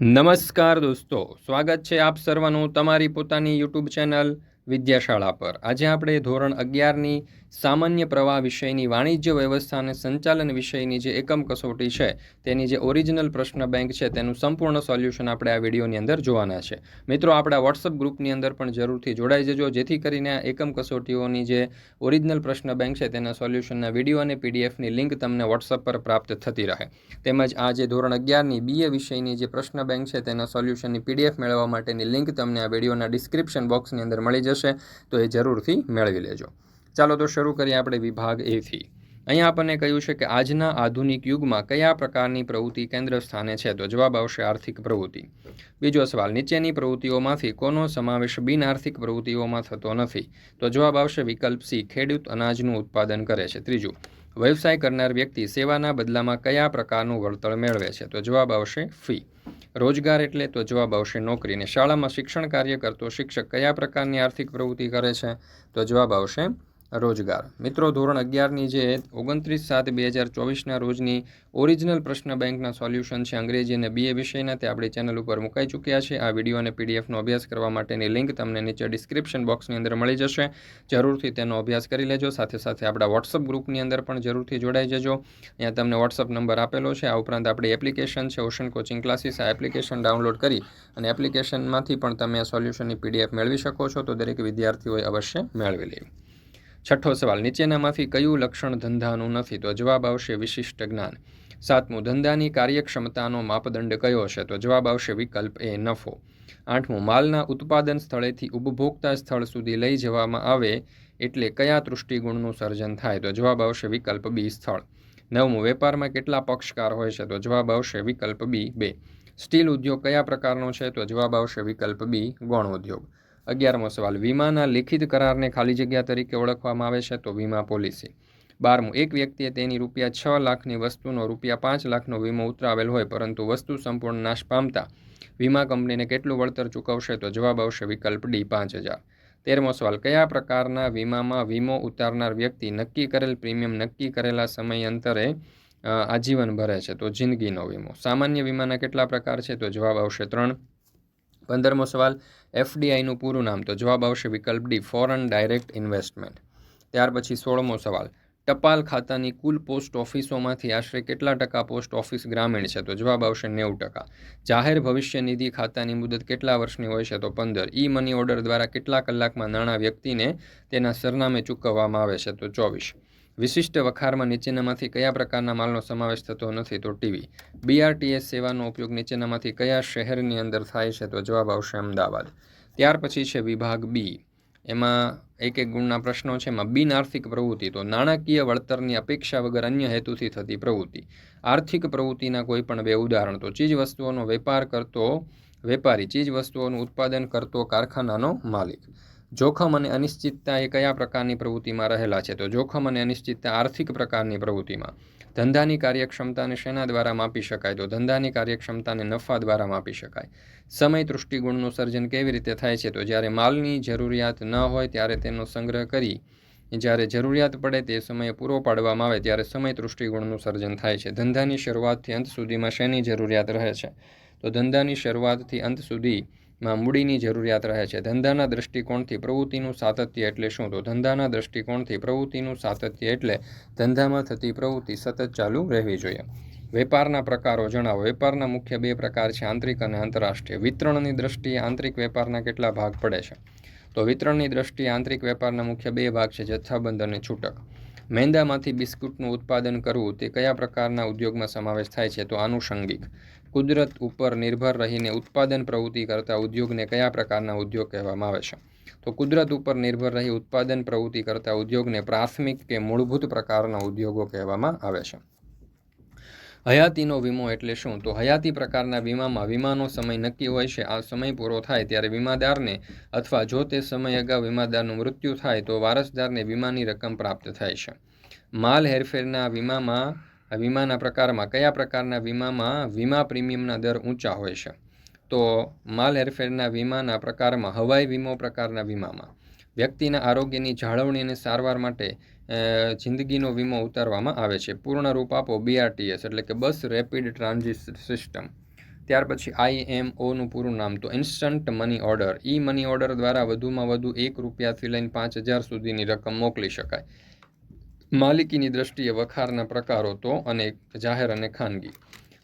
નમસ્કાર દોસ્તો, સ્વાગત છે આપ સર્વનું તમારી પોતાની યુટ્યુબ ચેનલ વિદ્યાશાળા પર। આજે આપણે ધોરણ 11ની સામાન્ય પ્રવાહ વિષયની વાણિજ્ય વ્યવસ્થા અને સંચાલન વિષયની જે એકમ કસોટી છે તેની જે ઓરિજિનલ પ્રશ્ન બેંક છે તેનું સંપૂર્ણ સોલ્યુશન આપણે આ વિડીયોની અંદર જોવાના છે। મિત્રો, આપણા વોટ્સઅપ ગ્રુપની અંદર પણ જરૂરથી જોડાઈ જજો, જેથી કરીને આ એકમ કસોટીઓની જે ઓરિજિનલ પ્રશ્ન બેંક છે તેના સોલ્યુશનના વિડીયો અને પીડીએફની લિંક તમને વોટ્સઅપ પર પ્રાપ્ત થતી રહે। તેમજ આ જે ધોરણ 11ની બીએ વિષયની જે પ્રશ્ન બેંક છે તેના સોલ્યુશનની પીડીએફ મેળવવા માટેની લિંક તમને આ વિડીયોના ડિસ્ક્રિપ્શન બોક્સની અંદર મળી જશે, તો એ જરૂરથી મેળવી લેજો। ચાલો તો શરૂ કરીએ આપણે વિભાગ એથી। અહીંયા આપણને કહ્યું છે કે આજના આધુનિક યુગમાં કયા પ્રકારની પ્રવૃત્તિ કેન્દ્ર સ્થાને છે? તો જવાબ આવશે આર્થિક પ્રવૃત્તિ। બીજો સવાલ, નીચેની પ્રવૃત્તિઓમાંથી કોનો સમાવેશ બિન આર્થિક પ્રવૃત્તિઓમાં થતો નથી? તો જવાબ આવશે વિકલ્પ સી, ખેડૂત અનાજનું ઉત્પાદન કરે છે। ત્રીજું, વ્યવસાય કરનાર વ્યક્તિ સેવાના બદલામાં કયા પ્રકારનું વળતર મેળવે છે? તો જવાબ આવશે ફી। રોજગાર એટલે? તો જવાબ આવશે નોકરી। અને શાળામાં શિક્ષણ કાર્ય કરતો શિક્ષક કયા પ્રકારની આર્થિક પ્રવૃત્તિ કરે છે? તો જવાબ આવશે રોજગાર। મિત્રો, ધોરણ 11ની જે 29/7/2024ના રોજની ઓરિજિનલ પ્રશ્ન બેંકના સોલ્યુશન છે અંગ્રેજી અને બીએ વિષયના, તે આપણી ચેનલ ઉપર મુકાઈ ચૂક્યા છે। આ વિડીયો અને પીડીએફનો અભ્યાસ કરવા માટેની લિંક તમને નીચે ડિસ્ક્રિપ્શન બોક્સની અંદર મળી જશે, જરૂરથી તેનો અભ્યાસ કરી લેજો। સાથે સાથે આપણા વોટ્સઅપ ગ્રુપની અંદર પણ જરૂરથી જોડાઈ જજો। અહીંયા તમને વોટ્સઅપ નંબર આપેલો છે। આ ઉપરાંત આપણી એપ્લિકેશન છે ઓશન કોચિંગ ક્લાસીસ, આ એપ્લિકેશન ડાઉનલોડ કરી અને એપ્લિકેશનમાંથી પણ તમે આ સોલ્યુશનની પીડીએફ મેળવી શકો છો, તો દરેક વિદ્યાર્થીઓએ અવશ્ય મેળવી લેવી। છઠ્ઠો સવાલ, નીચેનામાંથી કયું લક્ષણ ધંધાનું નથી? તો જવાબ આવશે વિશિષ્ટ જ્ઞાન। સાતમું, ધંધાની કાર્યક્ષમતાનો માપદંડ કયો છે? તો જવાબ આવશે વિકલ્પ એ, નફો। આઠમું, માલના ઉત્પાદન સ્થળેથી ઉપભોક્તા સ્થળ સુધી લઈ જવામાં આવે એટલે કયા તૃષ્ટિગુણનું સર્જન થાય? તો જવાબ આવશે વિકલ્પ બી, સ્થળ। નવમું, વેપારમાં કેટલા પક્ષકાર હોય છે? તો જવાબ આવશે વિકલ્પ બી, 2। સ્ટીલ ઉદ્યોગ કયા પ્રકારનો છે? તો જવાબ આવશે વિકલ્પ બી, ગૌણ ઉદ્યોગ। 11મો સવાલ, વીમાના લેખિત કરારને ખાલી જગ્યા તરીકે ઓળખવામાં આવે છે? તો વીમા પોલિસી। 12મું, એક વ્યક્તિએ તેની ₹6 લાખની વસ્તુનો ₹5 લાખનો વીમો ઉતરાવેલ હોય, પરંતુ વસ્તુ સંપૂર્ણ નાશ પામતા વીમા કંપનીને કેટલું વળતર ચૂકવશે? તો જવાબ આવશે વિકલ્પ ડી, 5,000। 13મો સવાલ, કયા પ્રકારના વીમામાં વીમો ઉતારનાર વ્યક્તિ નક્કી કરેલ પ્રીમિયમ નક્કી કરેલા સમય અંતરે આજીવન ભરે છે? તો જિંદગીનો વીમો। સામાન્ય વીમાના કેટલા પ્રકાર છે? તો જવાબ આવશે 3। 15મો સવાલ, એફડીઆઈનું પૂરું નામ? તો જવાબ આવશે વિકલ્પ ડી, ફોરેન ડાયરેક્ટ ઇન્વેસ્ટમેન્ટ। ત્યાર પછી 16મો સવાલ, ટપાલ ખાતાની કુલ પોસ્ટ ઓફિસોમાંથી આશરે કેટલા ટકા પોસ્ટ ઓફિસ ગ્રામીણ છે? તો જવાબ આવશે 90%। જાહેર ભવિષ્ય નિધિ ખાતાની મુદત કેટલા વર્ષની હોય છે? તો 15। ઈ મની ઓર્ડર દ્વારા કેટલા કલાકમાં નાણાં વ્યક્તિને તેના સરનામે ચૂકવવામાં આવે છે? તો 24। વિશિષ્ટ વખારમાં નીચેનામાંથી કયા પ્રકારના માલનો સમાવેશ થતો નથી? તો ટીવી। બીઆરટીએસ સેવાનો ઉપયોગ નીચેનામાંથી કયા શહેરની અંદર થાય છે? તો જવાબ આવશે અમદાવાદ। ત્યાર પછી છે વિભાગ બી, એમાં એક ગુણના પ્રશ્નો છે। એમાં બિન આર્થિક પ્રવૃત્તિ, તો નાણાકીય વળતરની અપેક્ષા વગર અન્ય હેતુથી થતી પ્રવૃત્તિ। આર્થિક પ્રવૃત્તિના કોઈ પણ બે ઉદાહરણ, તો ચીજ વસ્તુઓનો વેપાર કરતો વેપારી, ચીજ વસ્તુઓનું ઉત્પાદન કરતો કારખાનાનો માલિક। જોખમ અને અનિશ્ચિતતા એ કયા પ્રકારની પ્રવૃત્તિમાં રહેલા છે? તો જોખમ અને અનિશ્ચિતતા આર્થિક પ્રકારની પ્રવૃત્તિમાં। ધંધાની કાર્યક્ષમતાને શેના દ્વારા માપી શકાય? તો ધંધાની કાર્યક્ષમતાને નફા દ્વારા માપી શકાય। સમય તૃષ્ટિગુણનું સર્જન કેવી રીતે થાય છે? તો જ્યારે માલની જરૂરિયાત ન હોય ત્યારે તેનો સંગ્રહ કરી જ્યારે જરૂરિયાત પડે તે સમયે પૂરો પાડવામાં આવે ત્યારે સમય તૃષ્ટિગુણનું સર્જન થાય છે। ધંધાની શરૂઆતથી અંત સુધીમાં શેની જરૂરિયાત રહે છે? તો ધંધાની શરૂઆતથી અંત સુધીમાં મૂડીની જરૂરિયાત રહે છે। ધંધાના દૃષ્ટિકોણથી પ્રવૃત્તિનું સાતત્ય એટલે શું? તો ધંધાના દૃષ્ટિકોણથી પ્રવૃત્તિનું સાતત્ય એટલે ધંધામાં થતી પ્રવૃત્તિ સતત ચાલુ રહેવી જોઈએ। વેપારના પ્રકારો જણાવો। વેપારના મુખ્ય બે પ્રકાર છે, આંતરિક અને આંતરરાષ્ટ્રીય। વિતરણની દ્રષ્ટિએ આંતરિક વેપારના કેટલા ભાગ પડે છે? તો વિતરણની દ્રષ્ટિએ આંતરિક વેપારના મુખ્ય બે ભાગ છે, જથ્થાબંધ અને છૂટક। મેંદામાંથી બિસ્કુટનું ઉત્પાદન કરવું તે કયા પ્રકારના ઉદ્યોગમાં સમાવેશ થાય છે? તો આનુષંગિક। કુદરત ઉપર નિર્ભર રહીને ઉત્પાદન પ્રવૃત્તિ કરતા ઉદ્યોગને કયા પ્રકારના ઉદ્યોગ કહેવામાં આવે છે? તો કુદરત ઉપર નિર્ભર રહી ઉત્પાદન પ્રવૃત્તિ કરતા ઉદ્યોગને પ્રાથમિક કે મૂળભૂત પ્રકારના ઉદ્યોગો કહેવામાં આવે છે। હયાતીનો વીમો એટલે શું? તો હયાતી પ્રકારના વીમામાં વીમાનો સમય નક્કી હોય છે। આ સમય પૂરો થાય ત્યારે વીમાદારને અથવા જો તે સમય અગાઉ વીમાદારનું મૃત્યુ થાય તો વારસદારને વીમાની રકમ પ્રાપ્ત થાય છે। માલ હેરફેરના વીમાના પ્રકારમાં કયા પ્રકારના વીમામાં વીમા પ્રીમિયમના દર ઊંચા હોય છે? તો માલ હેરફેરના વીમાના પ્રકારમાં હવાઈ વીમો પ્રકારના વીમામાં વ્યક્તિના આરોગ્યની જાળવણી અને સારવાર માટે જિંદગીનો વીમો ઉતારવામાં આવે છે। પૂર્ણ રૂપ આપો, બીઆરટીએસ એટલે કે બસ રેપિડ ટ્રાન્ઝિટ સિસ્ટમ। ત્યાર પછી IMOનું પૂરું નામ તો instant money order. Money order દ્વારા વધુમાં વધુ ₹1 લઈને 5,000 સુધીની રકમ મોકલી શકાય. માલિકીની દ્રષ્ટિએ વખારના પ્રકારો તો અનેક, જાહેર અને ખાનગી.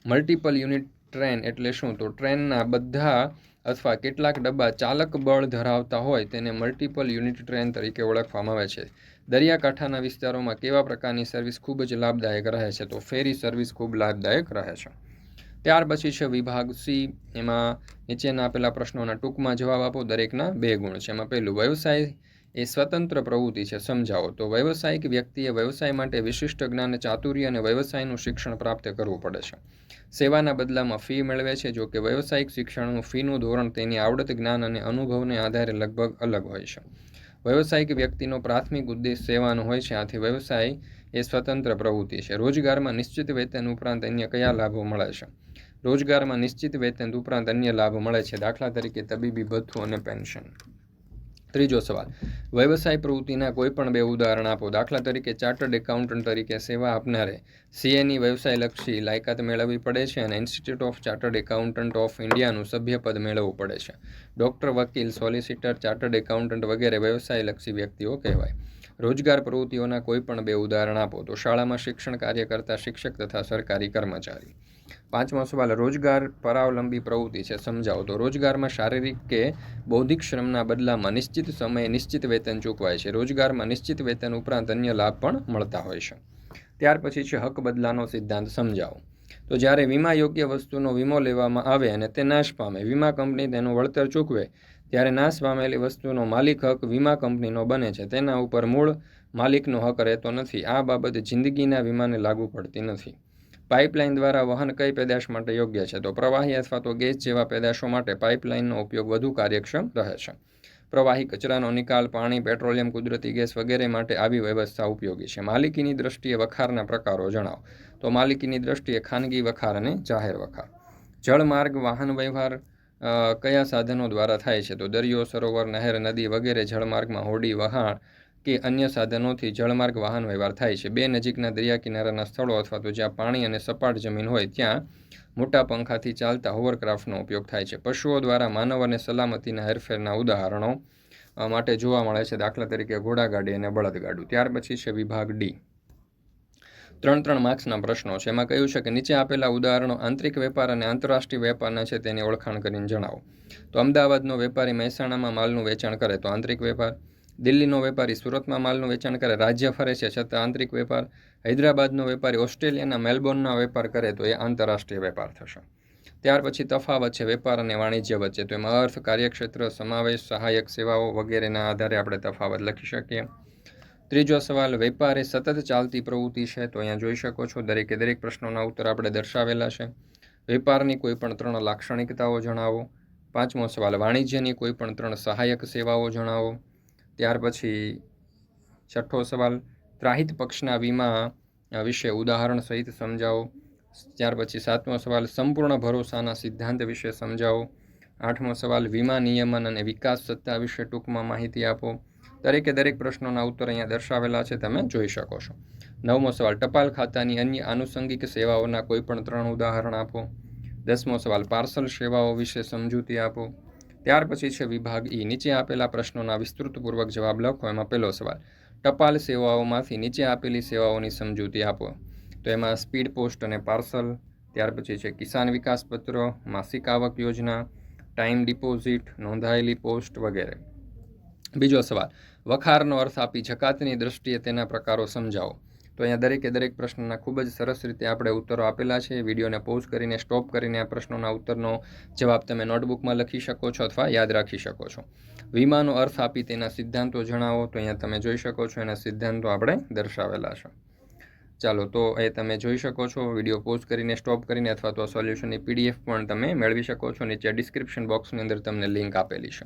મલ્ટિપલ યુનિટ ટ્રેન એટલે શું? તો ટ્રેનના બધા અથવા કેટલાક ડબ્બા ચાલક બળ ધરાવતા હોય તેને મલ્ટિપલ યુનિટ ટ્રેન તરીકે ઓળખવામાં આવે છે. દરિયાકાંઠાના વિસ્તારોમાં કેવા પ્રકારની સર્વિસ ખૂબ જ લાભદાયક રહે છે? તો ફેરી સર્વિસ ખૂબ લાભદાયક રહે છે. ત્યાર પછી છે વિભાગ C. એમાં નીચેના આપેલા પ્રશ્નોના ટૂંકમાં જવાબ આપો. દરેકના 2 ગુણ છે. એમાં પહેલું, વ્યવસાય એ સ્વતંત્ર પ્રવૃત્તિ છે, સમજાવો. તો વ્યવસાયિક વ્યક્તિએ વ્યવસાય માટે વિશિષ્ટ જ્ઞાન, ચાતુર્ય અને વ્યવસાયનું શિક્ષણ પ્રાપ્ત કરવું પડે છે. સેવાના બદલામાં ફી મેળવે છે. જો કે વ્યવસાયિક શિક્ષણનું ફીનું ધોરણ તેની આવડત, જ્ઞાન અને અનુભવને આધારે લગભગ અલગ હોય છે. વ્યવસાયિક વ્યક્તિનો પ્રાથમિક ઉદ્દેશ સેવાનો હોય છે. આથી વ્યવસાય એ સ્વતંત્ર પ્રવૃત્તિ છે. રોજગારમાં નિશ્ચિત વેતન ઉપરાંત અન્ય કયા લાભો મળે છે? રોજગારમાં નિશ્ચિત વેતન ઉપરાંત અન્ય લાભ મળે છે. દાખલા તરીકે તબીબી ભથ્થું અને પેન્શન. ત્રીજો સવાલ, વ્યવસાય પ્રવૃત્તિના કોઈ પણ 2 ઉદાહરણ આપો. દાખલા તરીકે ચાર્ટર્ડ એકાઉન્ટન્ટ તરીકે સેવા આપનારે CAની વ્યવસાયલક્ષી લાયકાત મેળવવી પડે છે અને Institute of Chartered Accountant of ઇન્ડિયાનું સભ્યપદ મેળવવું પડે છે. ડૉક્ટર, વકીલ, સોલિસિટર, ચાર્ટર્ડ એકાઉન્ટન્ટ વગેરે વ્યવસાયલક્ષી વ્યક્તિઓ કહેવાય. રોજગાર પ્રવૃત્તિઓના કોઈ પણ 2 ઉદાહરણ આપો. તો શાળામાં શિક્ષણ કાર્ય કરતા શિક્ષક તથા સરકારી કર્મચારી. પાંચમો સવાલ, રોજગાર પરાવલંબી પ્રવૃત્તિ છે, સમજાવો. તો રોજગારમાં શારીરિક કે બૌદ્ધિક શ્રમના બદલામાં નિશ્ચિત સમયે નિશ્ચિત વેતન ચૂકવાય છે. રોજગારમાં નિશ્ચિત વેતન ઉપરાંત અન્ય લાભ પણ મળતા હોય છે. ત્યાર પછી છે હક બદલાનો સિદ્ધાંત, સમજાવો. તો જ્યારે વીમા યોગ્ય વસ્તુનો વીમો લેવામાં આવે અને તે નાશ પામે, વીમા કંપની તેનું વળતર ચૂકવે, ત્યારે નાશ પામેલી વસ્તુનો માલિક હક વીમા કંપનીનો બને છે. તેના ઉપર મૂળ માલિકનો હક રહેતો નથી. આ બાબત જિંદગીના વીમાને લાગુ પડતી નથી. પાઇપલાઇન દ્વારા વહન કઈ પેદાશ માટે યોગ્ય છે? તો પ્રવાહી અથવા તો ગેસ જેવા પેદાશો માટે પાઇપલાઇનનો ઉપયોગ વધુ કાર્યક્ષમ રહે છે. પ્રવાહી કચરાનો નિકાલ, પાણી, પેટ્રોલિયમ, કુદરતી ગેસ વગેરે માટે આવી વ્યવસ્થા ઉપયોગી છે. માલિકીની દ્રષ્ટિએ વખારના પ્રકારો જણાવો. તો માલિકીની દ્રષ્ટિએ ખાનગી વખાર અને જાહેર વખાર. જળમાર્ગ વાહન વ્યવહાર કયા સાધનો દ્વારા થાય છે? તો દરિયો, સરોવર, નહેર, નદી વગેરે જળમાર્ગમાં હોડી, વહાણ કે અન્ય સાધનોથી જળમાર્ગ વાહન વ્યવહાર થાય છે. 2 નજીકના દરિયા કિનારાના સ્થળો અથવા તો જ્યાં પાણી અને સપાટ જમીન હોય ત્યાં મોટા પંખાથી ચાલતા હોવરક્રાફ્ટનો ઉપયોગ થાય છે. પશુઓ દ્વારા માનવ અને સલામતીના હેરફેરના ઉદાહરણો માટે જોવા મળે છે. દાખલા તરીકે ઘોડાગાડી અને બળદગાડું. ત્યાર પછી છે વિભાગ D. 3 માર્ક્સના પ્રશ્નો છે. એમાં કહ્યું છે કે નીચે આપેલા ઉદાહરણો આંતરિક વેપાર અને આંતરરાષ્ટ્રીય વેપારના છે, તેની ઓળખાણ કરીને જણાવો. તો અમદાવાદનો વેપારી મહેસાણામાં માલનું વેચાણ કરે તો આંતરિક વેપાર. દિલ્હીનો વેપારી સુરતમાં માલનું વેચાણ કરે, રાજ્ય ફરે છે છતાં આંતરિક વેપાર. હૈદરાબાદનો વેપારી ઓસ્ટ્રેલિયાના મેલબોર્નના વેપાર કરે તો એ આંતરરાષ્ટ્રીય વેપાર થશે. ત્યાર પછી તફાવત છે વેપાર અને વાણિજ્ય વચ્ચે. તો એમાં અર્થ, કાર્યક્ષેત્ર, સમાવેશ, સહાયક સેવાઓ વગેરેના આધારે આપણે તફાવત લખી શકીએ. ત્રીજો સવાલ, વેપાર એ સતત ચાલતી પ્રવૃત્તિ છે. તો અહીંયા જોઈ શકો છો દરેક પ્રશ્નોના ઉત્તર આપણે દર્શાવેલા છે. વેપારની કોઈ પણ 3 લાક્ષણિકતાઓ જણાવો. પાંચમો સવાલ, વાણિજ્યની કોઈ પણ 3 સહાયક સેવાઓ જણાવો. ત્યાર પછી છઠ્ઠો સવાલ, ત્રાહિત પક્ષના વીમા વિશે ઉદાહરણ સહિત સમજાવો. ત્યાર પછી 7મો સવાલ, સંપૂર્ણ ભરોસાના સિદ્ધાંત વિશે સમજાવો. 8મો સવાલ, વીમા નિયમન અને વિકાસ સત્તા વિશે ટૂંકમાં માહિતી આપો. દરેક પ્રશ્નોના ઉત્તર અહીંયા દર્શાવેલા છે, તમે જોઈ શકો છો. 9મો સવાલ, ટપાલ ખાતાની અન્ય આનુષંગિક સેવાઓના કોઈ પણ 3 ઉદાહરણ આપો. 10મો સવાલ, પાર્સલ સેવાઓ વિશે સમજૂતી આપો. ત્યાર પછી છે વિભાગ E. નીચે આપેલા પ્રશ્નોના વિસ્તૃતપૂર્વક જવાબ લખો. એમાં પહેલો સવાલ, ટપાલ સેવાઓમાંથી નીચે આપેલી સેવાઓની સમજૂતી આપો. તો એમાં સ્પીડ પોસ્ટ અને પાર્સલ. ત્યાર પછી છે કિસાન વિકાસ પત્ર, માસિક આવક યોજના, ટાઈમ ડિપોઝિટ, નોંધાયેલી પોસ્ટ વગેરે. બીજો સવાલ, વખારનો અર્થ આપી જકાતની દ્રષ્ટિએ તેના પ્રકારો સમજાવો. તો અહીંયા દરેક પ્રશ્નના ખૂબ જ સરસ રીતે આપણે ઉત્તરો આપેલા છે. વિડીયોને પોઝ કરીને સ્ટોપ કરીને આ પ્રશ્નોના ઉત્તરનો જવાબ તમે નોટબુકમાં લખી શકો છો અથવા યાદ રાખી શકો છો. વીમાનો અર્થ આપી તેના સિદ્ધાંતો જણાવો. તો અહીંયા તમે જોઈ શકો છો એના સિદ્ધાંતો આપણે દર્શાવેલા છે. ચાલો, તો એ તમે જોઈ શકો છો. વિડીયો પોઝ કરીને સ્ટોપ કરીને અથવા તો સોલ્યુશનની PDF પણ તમે મેળવી શકો છો. નીચે ડિસ્ક્રિપ્શન બોક્સની અંદર તમને લિંક આપેલી છે.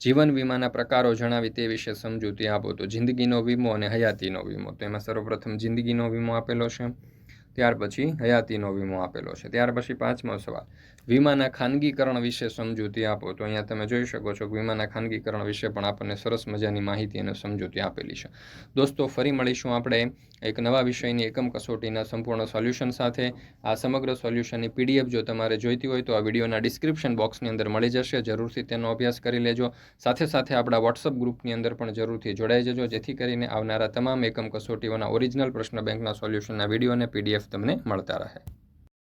જીવન વીમાના પ્રકારો જણાવી તે વિશે સમજૂતી આપો. તો જિંદગીનો વીમો અને હયાતીનો વીમો. તો એમાં સર્વપ્રથમ જિંદગીનો વીમો આપેલો છે. ત્યાર પછી હયાતીનો વીમો આપેલો છે. ત્યાર પછી 5મો સવાલ, વીમાના ખાનગીકરણ વિશે સમજૂતી આપો. તો અહીંયા તમે જોઈ શકો છો કે વીમાના ખાનગીકરણ વિશે પણ આપણને સરસ મજાની માહિતી અને સમજૂતી આપેલી છે. દોસ્તો, ફરી મળીશું આપણે એક નવા વિષયની એકમ કસોટીના સંપૂર્ણ સોલ્યુશન સાથે. આ સમગ્ર સોલ્યુશનની PDF જો તમારે જોઈતી હોય તો આ વિડીયોના ડિસ્ક્રિપ્શન બોક્સની અંદર મળી જશે. જરૂરથી તેનો અભ્યાસ કરી લેજો. સાથે સાથે આપણા વોટ્સઅપ ગ્રુપની અંદર પણ જરૂરથી જોડાઈ જજો, જેથી કરીને આવનારા તમામ એકમ કસોટીઓના ઓરિજિનલ પ્રશ્ન બેંકના સોલ્યુશનના વિડીયો અને PDF તમને મળતા રહે.